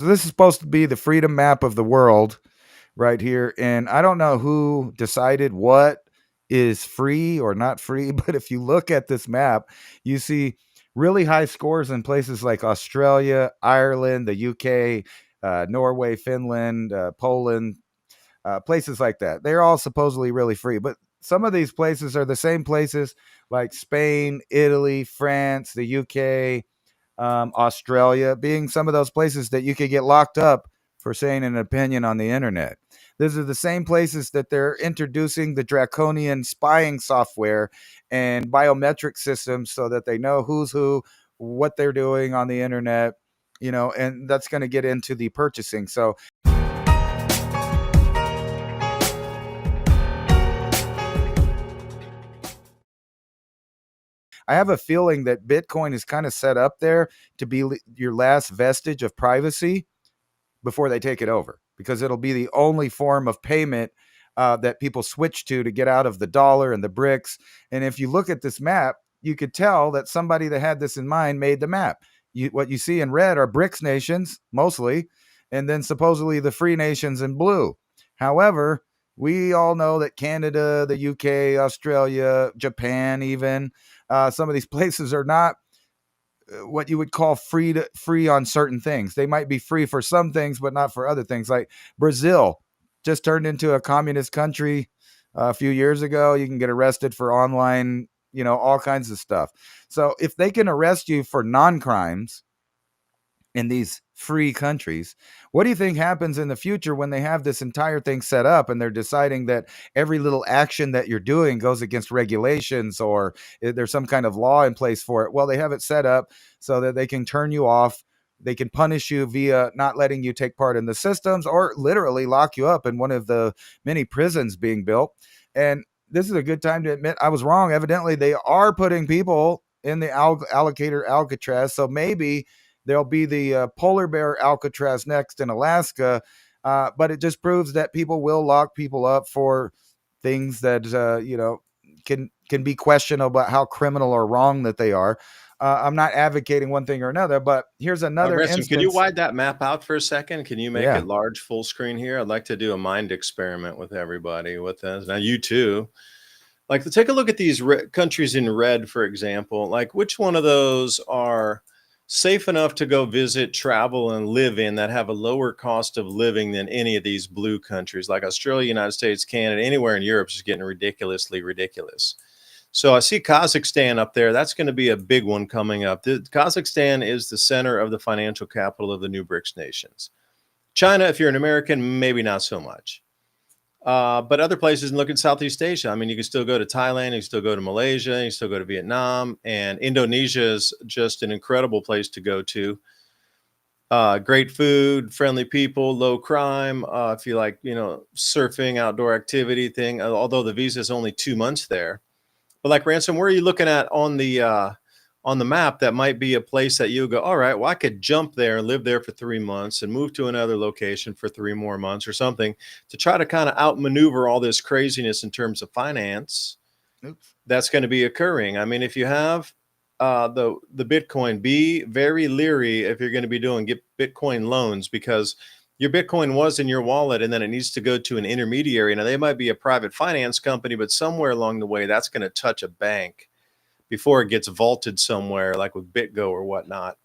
So this is supposed to be the freedom map of the world right here. And I don't know who decided what is free or not free, but if you look at this map, you see really high scores in places like Australia, Ireland, the UK, Norway, Finland, Poland, places like that. They're all supposedly really free, but some of these places are the same places like Spain, Italy, France, the UK, Australia, being some of those places that you could get locked up for saying an opinion on the internet. These are the same places that they're introducing the draconian spying software and biometric systems so that they know who's who, what they're doing on the internet, and that's going to get into the purchasing. So I have a feeling that Bitcoin is kind of set up there to be your last vestige of privacy before they take it over, because it'll be the only form of payment that people switch to get out of the dollar and the bricks. And if you look at this map, you could tell that somebody that had this in mind made the map. What you see in red are BRICS nations mostly, and then supposedly the free nations in blue. However, we all know that Canada, the UK, Australia, Japan, even some of these places are not what you would call free on certain things. They might be free for some things, but not for other things. Like Brazil just turned into a communist country a few years ago. You can get arrested for online, all kinds of stuff. So if they can arrest you for non-crimes in these free countries, what do you think happens in the future when they have this entire thing set up and they're deciding that every little action that you're doing goes against regulations, or there's some kind of law in place for it? Well, they have it set up so that they can turn you off. They can punish you via not letting you take part in the systems, or literally lock you up in one of the many prisons being built. And this is a good time to admit I was wrong. Evidently, they are putting people in the alligator Alcatraz. So maybe there'll be the polar bear Alcatraz next in Alaska. But it just proves that people will lock people up for things that can be questionable about how criminal or wrong that they are. I'm not advocating one thing or another, but here's another Ransom, could you instance. wide that map out for a second? Can you make Yeah. it large full screen here? I'd like to do a mind experiment with everybody with this. Now, you too. Like, take a look at these countries in red, for example. Like, which one of those are safe enough to go visit, travel, and live in that have a lower cost of living than any of these blue countries? Like Australia, United States, Canada, anywhere in Europe is just getting ridiculously ridiculous. So I see Kazakhstan up there. That's going to be a big one coming up. Kazakhstan is the center of the financial capital of the new BRICS nations. China, if you're an American, maybe not so much. But other places, and look at Southeast Asia. I mean, you can still go to Thailand, you can still go to Malaysia, you can still go to Vietnam, and Indonesia is just an incredible place to go to. Great food, friendly people, low crime. If you like, surfing, outdoor activity thing, although the visa is only 2 months there. But like, Ransom, where are you looking at on the map that might be a place that you go, all right, well, I could jump there and live there for 3 months and move to another location for 3 more months or something to try to kind of outmaneuver all this craziness in terms of finance. Oops. That's going to be occurring. I mean, if you have the Bitcoin, be very leery if you're going to be doing Bitcoin loans, because your Bitcoin was in your wallet and then it needs to go to an intermediary. Now, they might be a private finance company, but somewhere along the way, that's going to touch a bank before it gets vaulted somewhere, like with BitGo or whatnot.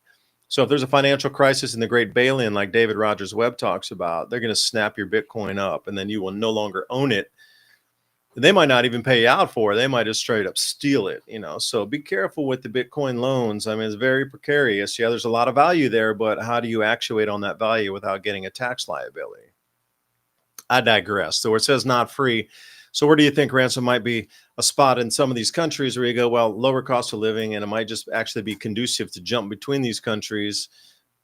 So if there's a financial crisis in the great bail-in, like David Rogers Webb talks about, they're going to snap your Bitcoin up and then you will no longer own it. They might not even pay you out for it. They might just straight up steal it, So be careful with the Bitcoin loans. I mean, it's very precarious. Yeah, there's a lot of value there, but how do you actuate on that value without getting a tax liability? I digress. So where it says not free, so where do you think, Ransom, might be a spot in some of these countries where you go, well, lower cost of living, and it might just actually be conducive to jump between these countries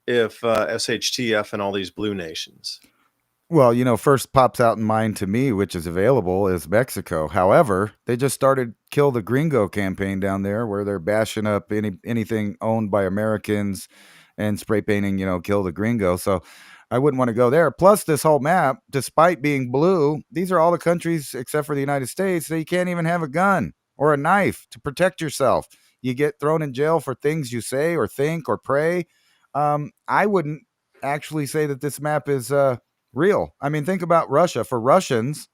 if SHTF and all these blue nations? Well, first pops out in mind to me, which is available, is Mexico. However, they just started Kill the Gringo campaign down there, where they're bashing up anything owned by Americans and spray painting, Kill the Gringo. So I wouldn't want to go there. Plus, this whole map, despite being blue, these are all the countries except for the United States that you can't even have a gun or a knife to protect yourself. You get thrown in jail for things you say or think or pray. I wouldn't actually say that this map is real. I mean, think about Russia. For Russians,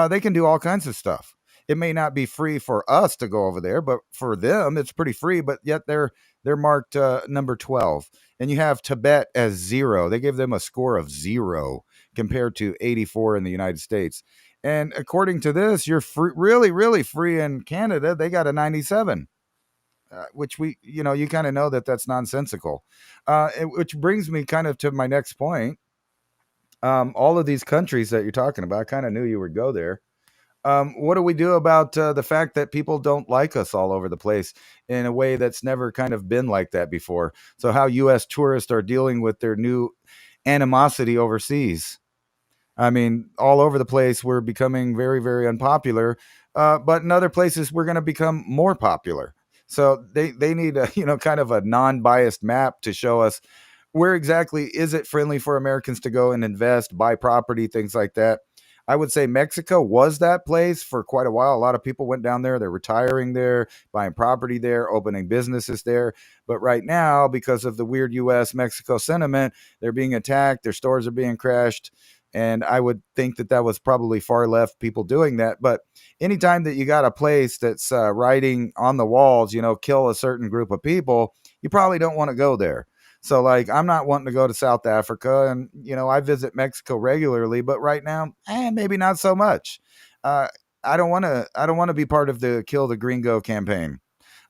they can do all kinds of stuff. It may not be free for us to go over there, but for them, it's pretty free. But yet they're marked number 12, and you have Tibet as 0. They give them a score of 0 compared to 84 in the United States. And according to this, you're really, really free in Canada. They got a 97. Which you kind of know that that's nonsensical. Which brings me kind of to my next point. All of these countries that you're talking about, I kind of knew you would go there. What do we do about the fact that people don't like us all over the place in a way that's never kind of been like that before? So, how U.S. tourists are dealing with their new animosity overseas. I mean, all over the place, we're becoming very, very unpopular. But in other places, we're going to become more popular. So they need a kind of a non-biased map to show us where exactly is it friendly for Americans to go and invest, buy property, things like that. I would say Mexico was that place for quite a while. A lot of people went down there. They're retiring there, buying property there, opening businesses there. But right now, because of the weird U.S. Mexico sentiment, they're being attacked. Their stores are being crashed. And I would think that that was probably far left people doing that. But anytime that you got a place that's writing on the walls, kill a certain group of people, you probably don't want to go there. So, like, I'm not wanting to go to South Africa, and I visit Mexico regularly, but right now, maybe not so much. I don't want to. I don't want to be part of the "Kill the Gringo" campaign.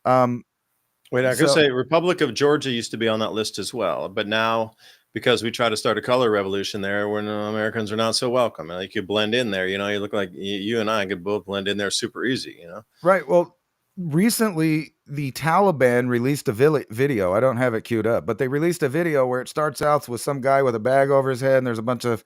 Wait, I could So say Republic of Georgia used to be on that list as well, but now because we try to start a color revolution there, when Americans are not so welcome, and like you blend in there, you look like you and I could both blend in there super easy, right. Well, recently the Taliban released a video. I don't have it queued up, but they released a video where it starts out with some guy with a bag over his head, and there's a bunch of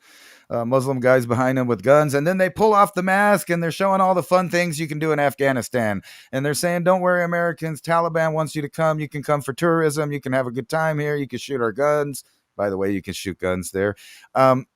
Muslim guys behind him with guns, and then they pull off the mask and they're showing all the fun things you can do in Afghanistan, and they're saying, "Don't worry, Americans. Taliban wants you to come. You can come for tourism. You can have a good time here. You can shoot our guns." By the way, you can shoot guns there.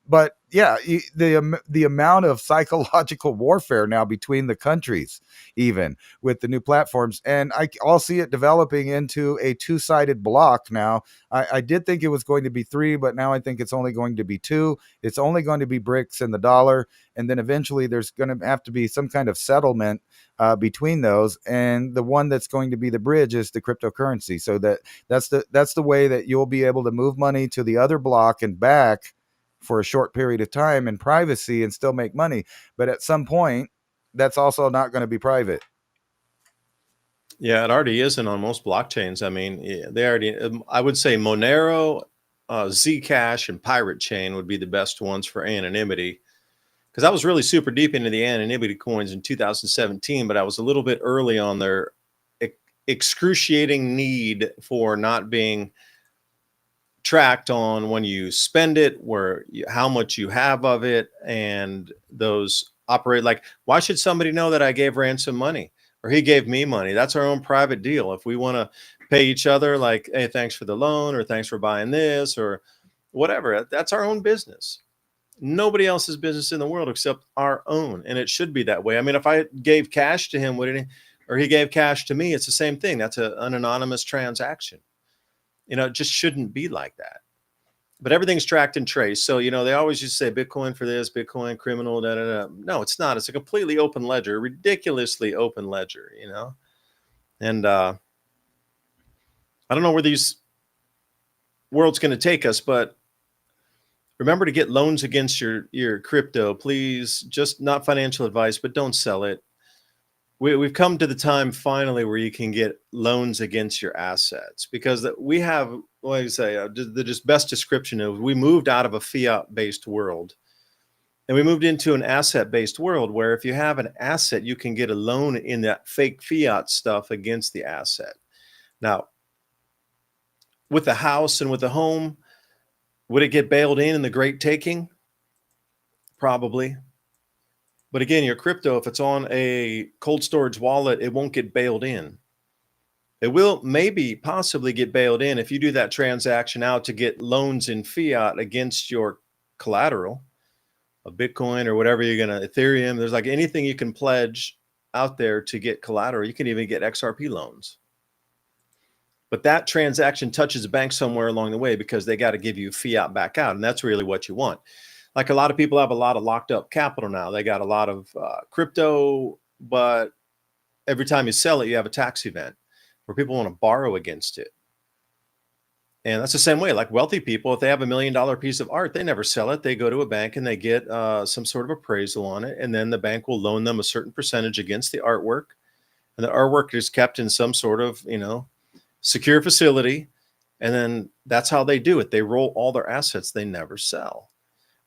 But yeah, the amount of psychological warfare now between the countries, even with the new platforms, and I'll see it developing into a two-sided block now. I did think it was going to be 3, but now I think it's only going to be 2. It's only going to be BRICS and the dollar, and then eventually there's going to have to be some kind of settlement between those, and the one that's going to be the bridge is the cryptocurrency. So that's the way that you'll be able to move money to the other block and back for a short period of time in privacy and still make money. But at some point, that's also not going to be private. Yeah, it already isn't on most blockchains. I mean, they already, I would say Monero, Zcash, and Pirate Chain would be the best ones for anonymity. Because I was really super deep into the anonymity coins in 2017, but I was a little bit early on their excruciating need for not being tracked on when you spend it, how much you have of it, and those operate like, why should somebody know that I gave Ransom money or he gave me money? That's our own private deal. If we want to pay each other like, hey, thanks for the loan, or thanks for buying this, or whatever, that's our own business. Nobody else's business in the world except our own. And it should be that way. I mean, if I gave cash to him, or he gave cash to me, it's the same thing. That's an anonymous transaction. It just shouldn't be like that. But everything's tracked and traced. So, they always used to say Bitcoin for this, Bitcoin criminal, da, da, da. No, it's not. It's a completely open ledger, ridiculously open ledger, And I don't know where these world's going to take us, but remember to get loans against your crypto, please. Just not financial advice, but don't sell it. We've come to the time finally where you can get loans against your assets, because we have, what do you say, the just best description of, we moved out of a fiat-based world and we moved into an asset-based world where if you have an asset, you can get a loan in that fake fiat stuff against the asset. Now, with the house and with the home, would it get bailed in the great taking? Probably. But again, your crypto, if it's on a cold storage wallet, it won't get bailed in. It will maybe possibly get bailed in if you do that transaction out to get loans in fiat against your collateral, a Bitcoin or whatever you're going to, Ethereum. There's like anything you can pledge out there to get collateral. You can even get XRP loans. But that transaction touches a bank somewhere along the way because they got to give you fiat back out. And that's really what you want. Like a lot of people have a lot of locked up capital now. They got a lot of crypto, but every time you sell it, you have a tax event where people want to borrow against it. And that's the same way, like wealthy people, if they have $1 million piece of art, they never sell it. They go to a bank and they get some sort of appraisal on it. And then the bank will loan them a certain percentage against the artwork. And the artwork is kept in some sort of, secure facility. And then that's how they do it. They roll all their assets. They never sell.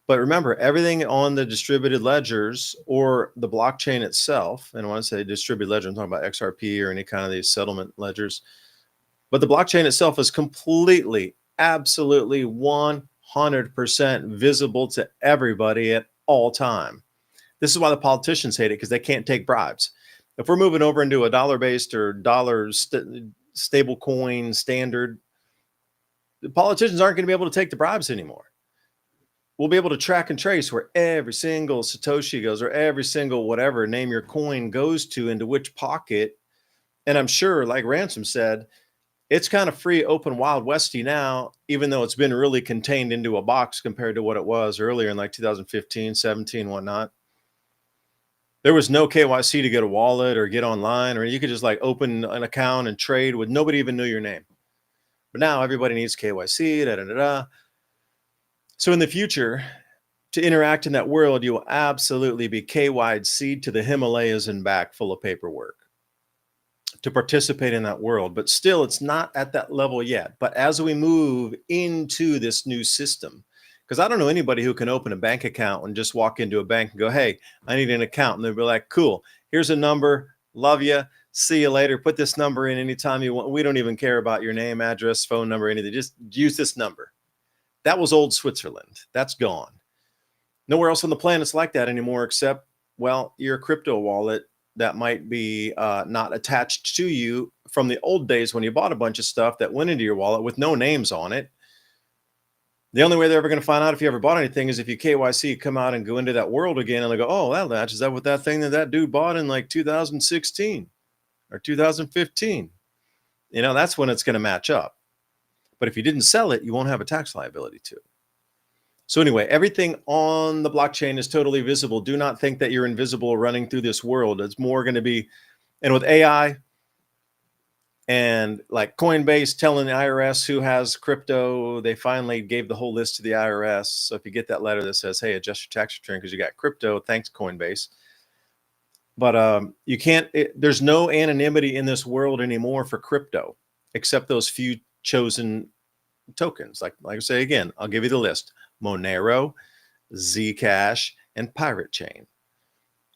But remember, everything on the distributed ledgers or the blockchain itself, and when I say distributed ledger, I'm talking about XRP or any kind of these settlement ledgers. But the blockchain itself is completely, absolutely 100% visible to everybody at all time. This is why the politicians hate it, because they can't take bribes. If we're moving over into a dollar-based or stable coin standard, the politicians aren't going to be able to take the bribes anymore. We'll be able to track and trace where every single Satoshi goes, or every single whatever name your coin goes to, into which pocket. And I'm sure, like Ransom said, it's kind of free, open, wild westy now, even though it's been really contained into a box compared to what it was earlier in like 2015, 17, whatnot. There was no KYC to get a wallet or get online, or you could just like open an account and trade with nobody even knew your name. But now everybody needs KYC, da, da, da, da. So in the future, to interact in that world, you will absolutely be KYC'd to the Himalayas and back, full of paperwork, to participate in that world. But still, it's not at that level yet. But as we move into this new system, because I don't know anybody who can open a bank account and just walk into a bank and go, hey, I need an account. And they'll be like, cool, here's a number, love you, see you later, put this number in anytime you want. We don't even care about your name, address, phone number, anything. Just use this number. That was old Switzerland. That's gone. Nowhere else on the planet's like that anymore, except, well, your crypto wallet that might be not attached to you from the old days when you bought a bunch of stuff that went into your wallet with no names on it. The only way they're ever going to find out if you ever bought anything is if you KYC, come out and go into that world again, and they go, oh, that matches up with that thing that dude bought in like 2016 or 2015. That's when it's going to match up. But if you didn't sell it, you won't have a tax liability to it. So anyway, everything on the blockchain is totally visible. Do not think that you're invisible running through this world. It's more going to be, and with AI and like Coinbase telling the IRS who has crypto, they finally gave the whole list to the IRS. So if you get that letter that says, hey, adjust your tax return because you got crypto, thanks Coinbase. But you can't, there's no anonymity in this world anymore for crypto, except those few chosen tokens. Like I say again, I'll give you the list: Monero, Zcash, and Pirate Chain.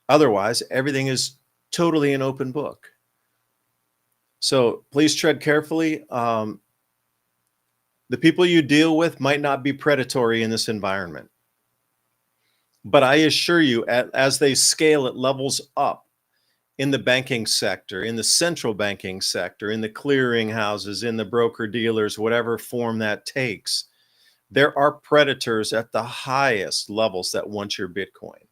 Otherwise, everything is totally an open book. So please tread carefully. The people you deal with might not be predatory in this environment, but I assure you, as they scale, it levels up in the banking sector, in the central banking sector, in the clearing houses, in the broker dealers, whatever form that takes. There are predators at the highest levels that want your Bitcoin.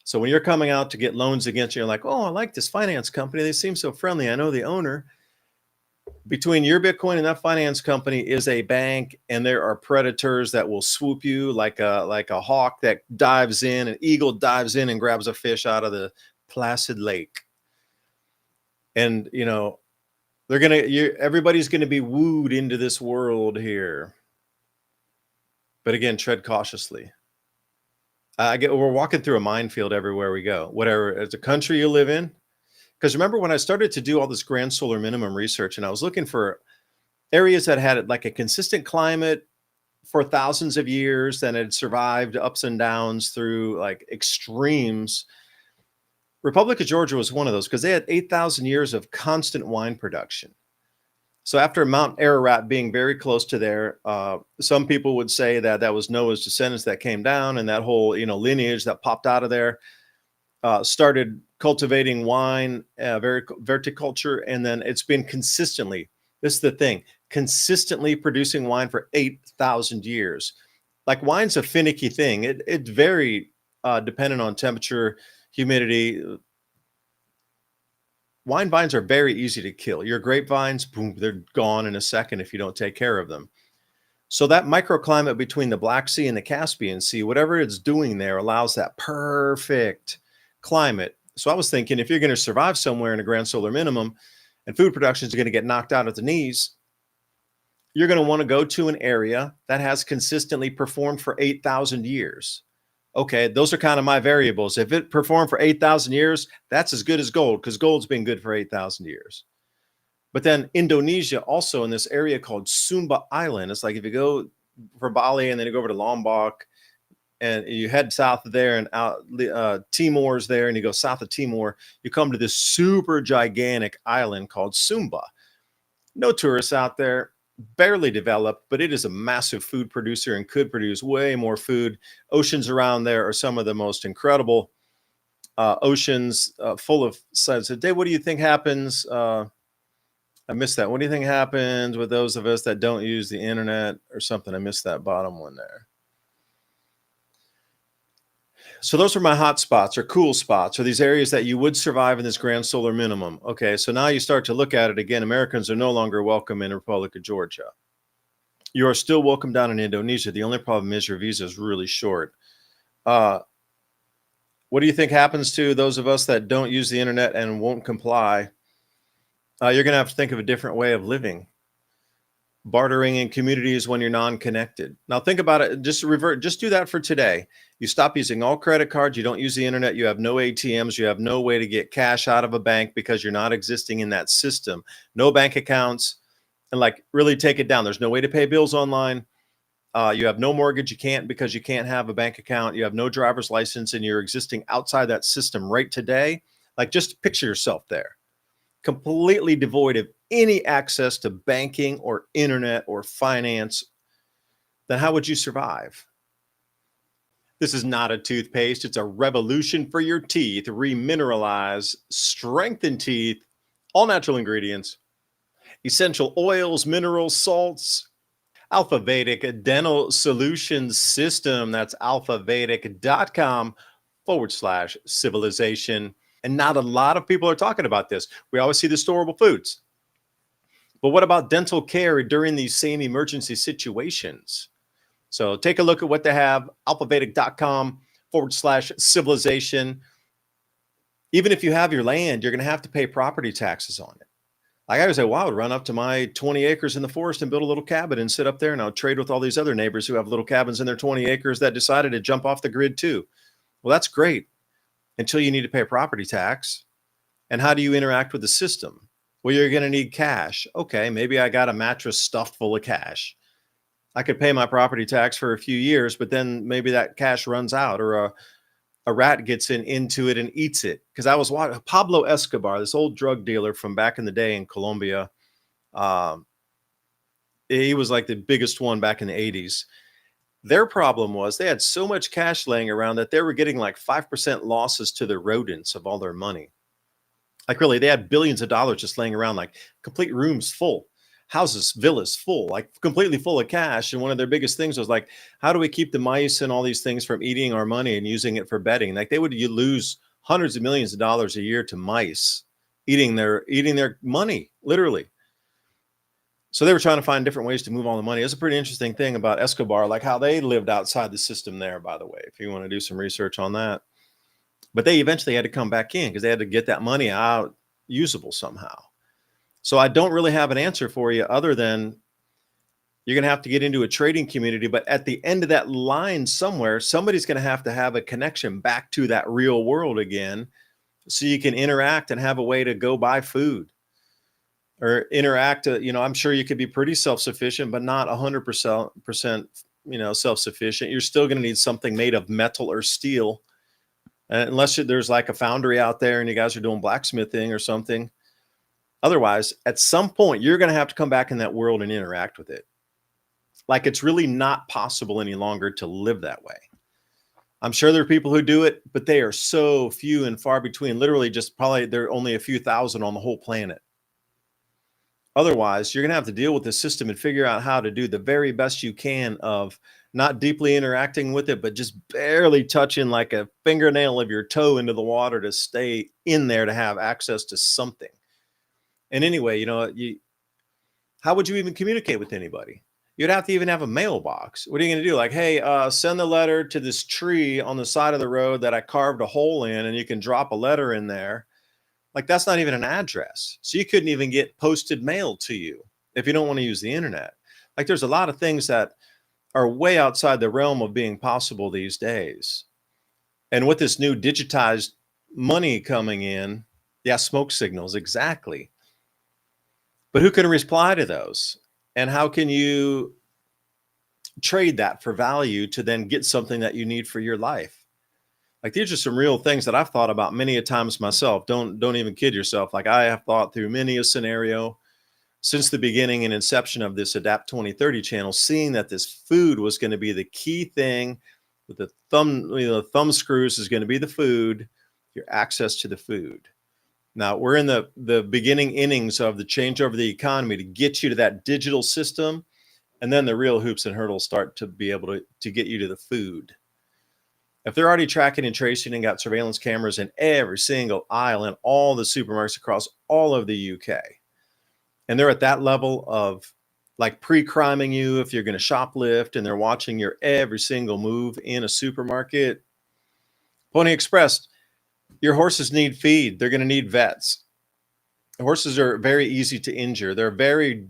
So when you're coming out to get loans against you, you're like, oh, I like this finance company. They seem so friendly. I know the owner. Between your Bitcoin and that finance company is a bank, and there are predators that will swoop you like a hawk that dives in, an eagle dives in and grabs a fish out of the placid lake. And, everybody's going to be wooed into this world here. But again, tread cautiously. We're walking through a minefield everywhere we go, whatever, it's a country you live in. Because remember when I started to do all this grand solar minimum research, and I was looking for areas that had like a consistent climate for thousands of years, that had survived ups and downs through like extremes. Republic of Georgia was one of those because they had 8,000 years of constant wine production. So after Mount Ararat being very close to there, some people would say that was Noah's descendants that came down, and that whole lineage that popped out of there started cultivating wine, viticulture, and then it's been consistently, this is the thing, consistently producing wine for 8,000 years. Like wine's a finicky thing. It's very dependent on temperature, humidity. wine vines are very easy to kill. Your grapevines, boom, they're gone in a second if you don't take care of them. So that microclimate between the Black Sea and the Caspian Sea, whatever it's doing there allows that perfect climate. So I was thinking, if you're going to survive somewhere in a grand solar minimum and food production is going to get knocked out at the knees, you're going to want to go to an area that has consistently performed for 8,000 years. Okay, those are kind of my variables. If it performed for 8,000 years, that's as good as gold, because gold's been good for 8,000 years. But then Indonesia, also in this area called Sumba Island, it's like if you go for Bali and then you go over to Lombok and you head south of there and out, Timor's there, and you go south of Timor, you come to this super gigantic island called Sumba. No tourists out there, barely developed, but it is a massive food producer and could produce way more food. Oceans around there are some of the most incredible oceans, full of suns. So Dave, what do you think happens? I missed that. What do you think happens with those of us that don't use the internet or something? I missed that bottom one there. So those are my hot spots or cool spots, or these areas that you would survive in this grand solar minimum. Okay, so now you start to look at it again. Americans are no longer welcome in the Republic of Georgia. You are still welcome down in Indonesia. The only problem is your visa is really short. What do you think happens to those of us that don't use the internet and won't comply? You're going to have to think of a different way of living. Bartering in communities when you're non-connected. Now think about it, just do that for today. You stop using all credit cards, you don't use the internet, you have no ATMs, you have no way to get cash out of a bank because you're not existing in that system. No bank accounts, and like really take it down. There's no way to pay bills online. You have no mortgage, you can't, because you can't have a bank account. You have no driver's license and you're existing outside that system right today. Like just picture yourself there, completely devoid of any access to banking or internet or finance. Then how would you survive? This is not a toothpaste. It's a revolution for your teeth. Remineralize, strengthen teeth, all natural ingredients, essential oils, minerals, salts. Alpha Vedic Dental Solutions System. That's alphavedic.com/civilization. And not a lot of people are talking about this. We always see the storable foods. But what about dental care during these same emergency situations? So take a look at what they have, alphavedic.com/civilization. Even if you have your land, you're going to have to pay property taxes on it. Like I would say, well, I would run up to my 20 acres in the forest and build a little cabin and sit up there and I'll trade with all these other neighbors who have little cabins in their 20 acres that decided to jump off the grid too. Well, that's great until you need to pay a property tax. And how do you interact with the system? Well, you're going to need cash. Okay, maybe I got a mattress stuffed full of cash. I could pay my property tax for a few years, but then maybe that cash runs out, or a rat gets into it and eats it. Because I was watching Pablo Escobar, this old drug dealer from back in the day in Colombia. He was like the biggest one back in the 80s. Their problem was they had so much cash laying around that they were getting like 5% losses to their rodents of all their money. Like really, they had billions of dollars just laying around, like complete rooms full, houses, villas full, like completely full of cash. And one of their biggest things was like, how do we keep the mice and all these things from eating our money and using it for betting? Like they would lose hundreds of millions of dollars a year to mice eating their money, literally. So they were trying to find different ways to move all the money. It's a pretty interesting thing about Escobar, like how they lived outside the system there, by the way, if you want to do some research on that. But they eventually had to come back in because they had to get that money out usable somehow. So I don't really have an answer for you other than you're going to have to get into a trading community. But at the end of that line somewhere, somebody's going to have a connection back to that real world again so you can interact and have a way to go buy food or interact. I'm sure you could be pretty self-sufficient, but not 100%, self-sufficient. You're still going to need something made of metal or steel. Unless there's like a foundry out there and you guys are doing blacksmithing or something. Otherwise, at some point, you're going to have to come back in that world and interact with it. Like it's really not possible any longer to live that way. I'm sure there are people who do it, but they are so few and far between. Literally just probably there are only a few thousand on the whole planet. Otherwise, you're going to have to deal with the system and figure out how to do the very best you can of not deeply interacting with it, but just barely touching like a fingernail of your toe into the water to stay in there to have access to something. And anyway, how would you even communicate with anybody? You'd have to even have a mailbox. What are you going to do? Like, hey, send the letter to this tree on the side of the road that I carved a hole in, and you can drop a letter in there. Like, that's not even an address. So you couldn't even get posted mail to you if you don't want to use the internet. Like, there's a lot of things that are way outside the realm of being possible these days. And with this new digitized money coming in, yeah, smoke signals, exactly. But who can reply to those? And how can you trade that for value to then get something that you need for your life? Like, these are some real things that I've thought about many a times myself. Don't even kid yourself. Like, I have thought through many a scenario since the beginning and inception of this Adapt 2030 channel, seeing that this food was going to be the key thing with the thumb screws is going to be the food, your access to the food. Now we're in the beginning innings of the changeover of the economy to get you to that digital system. And then the real hoops and hurdles start to be able to get you to the food. If they're already tracking and tracing and got surveillance cameras in every single aisle in all the supermarkets across all of the UK, and they're at that level of like pre-criming you if you're going to shoplift, and they're watching your every single move in a supermarket. Pony Express, your horses need feed. They're going to need vets. Horses are very easy to injure. They're very,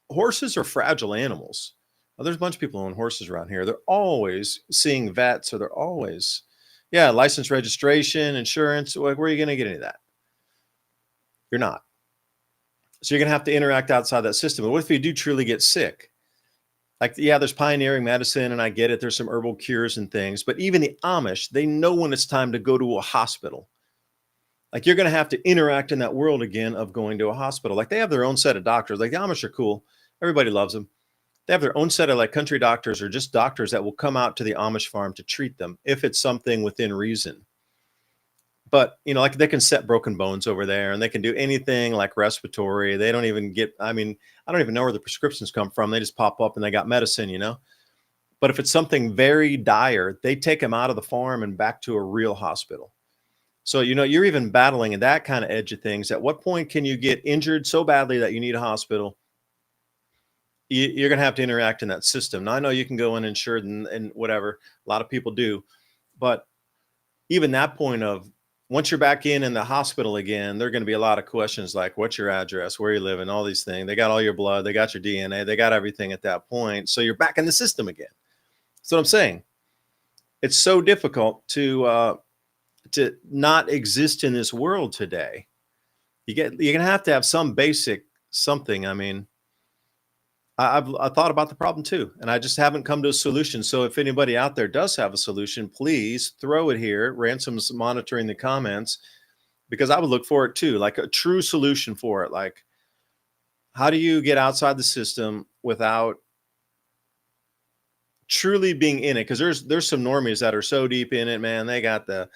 horses are fragile animals. Well, there's a bunch of people who own horses around here. They're always seeing vets, or they're always, license, registration, insurance. Like, where are you going to get any of that? You're not. So you're going to have to interact outside that system. But what if you do truly get sick? Like, there's pioneering medicine, and I get it. There's some herbal cures and things. But even the Amish, they know when it's time to go to a hospital. Like, you're going to have to interact in that world again of going to a hospital. Like, they have their own set of doctors. Like, the Amish are cool. Everybody loves them. They have their own set of like country doctors, or just doctors that will come out to the Amish farm to treat them if it's something within reason. But, like, they can set broken bones over there, and they can do anything like respiratory. They don't even get, I don't even know where the prescriptions come from. They just pop up and they got medicine, But if it's something very dire, they take them out of the farm and back to a real hospital. So, you're even battling in that kind of edge of things. At what point can you get injured so badly that you need a hospital? You're going to have to interact in that system. Now, I know you can go uninsured and whatever. A lot of people do. But even that point of, once you're back in the hospital again, there are going to be a lot of questions like, what's your address, where you live, and all these things. They got all your blood. They got your DNA. They got everything at that point. So you're back in the system again. That's what I'm saying. It's so difficult to not exist in this world today. You're going to have some basic something. I thought about the problem too, and I just haven't come to a solution. So if anybody out there does have a solution, please throw it here. Ransom's monitoring the comments, because I would look for it too, like a true solution for it. Like, how do you get outside the system without truly being in it? Because there's some normies that are so deep in it, man. They got the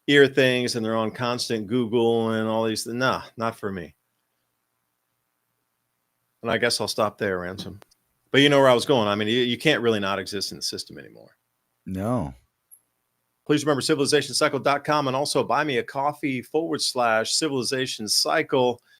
ear things and they're on constant Google and all these. Nah, not for me. And I guess I'll stop there, Ransom. But you know where I was going. You can't really not exist in the system anymore. No. Please remember civilizationcycle.com, and also buy me a coffee /civilization cycle.